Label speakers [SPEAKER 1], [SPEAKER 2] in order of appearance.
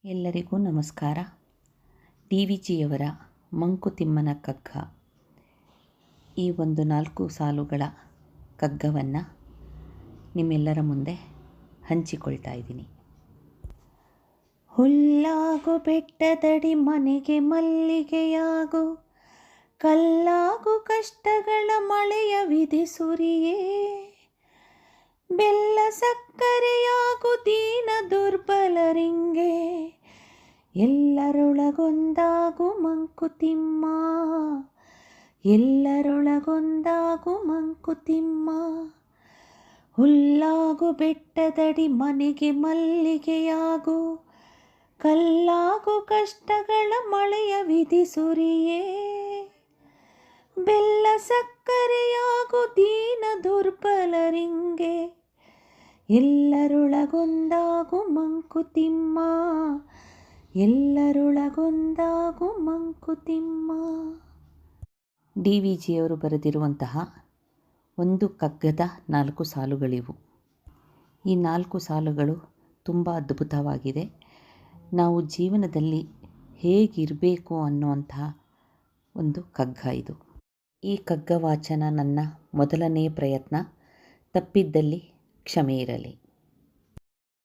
[SPEAKER 1] ಎಲ್ಲರಿಗೂ ನಮಸ್ಕಾರ. D V ಜಿಯವರ ಮಂಕುತಿಮ್ಮನ ಕಗ್ಗ, ಈ ಒಂದು 4 ಸಾಲುಗಳ ಕಗ್ಗವನ್ನು ನಿಮ್ಮೆಲ್ಲರ ಮುಂದೆ ಹಂಚಿಕೊಳ್ತಾ ಇದ್ದೀನಿ. ಹುಲ್ಲಾಗು ಬೆಟ್ಟದಡಿ ಮನೆಗೆ ಮಲ್ಲಿಗೆಯಾಗು, ಕಲ್ಲಾಗು ಕಷ್ಟಗಳ ಮಳೆಯ ವಿಧಿಸುರಿಯೇ, ಬೆಲ್ಲ ಸಕ್ಕರೆಯಾಗು ದೀನ ದುರ್ಬಲರಿಂಗೆ, ಎಲ್ಲರೊಳಗೊಂದಾಗು ಮಂಕುತಿಮ್ಮ, ಎಲ್ಲರೊಳಗೊಂದಾಗು ಮಂಕುತಿಮ್ಮ. ಹುಲ್ಲಾಗು ಬೆಟ್ಟದಡಿ ಮನೆಗೆ ಮಲ್ಲಿಗೆಯಾಗು, ಕಲ್ಲಾಗು ಕಷ್ಟಗಳ ಮಳೆಯ ವಿಧಿಸುರಿಯೇ, ಬೆಲ್ಲ ಸಕ್ಕರೆಯಾಗು ದೀನ ದುರ್ಬಲರಿಂಗೆ, ಎಲ್ಲರೊಳಗೊಂದಾಗು ಮಂಕುತಿಮ್ಮ, ಎಲ್ಲರೊಳಗೊಂದಾಗು ಮಂಕುತಿಮ್ಮ. ಡಿ ವಿ ಜಿಯವರು ಬರೆದಿರುವಂತಹ ಒಂದು ಕಗ್ಗದ 4 ಸಾಲುಗಳಿವು. ಈ 4 ಸಾಲುಗಳು ತುಂಬ ಅದ್ಭುತವಾಗಿದೆ. ನಾವು ಜೀವನದಲ್ಲಿ ಹೇಗಿರಬೇಕು ಅನ್ನುವಂತಹ ಒಂದು ಕಗ್ಗ ಇದು. ಈ ಕಗ್ಗ ವಾಚನ ನನ್ನ ಮೊದಲನೇ ಪ್ರಯತ್ನ. ತಪ್ಪಿದ್ದಲ್ಲಿ ಕ್ಷಮೆ ಇರಲಿ.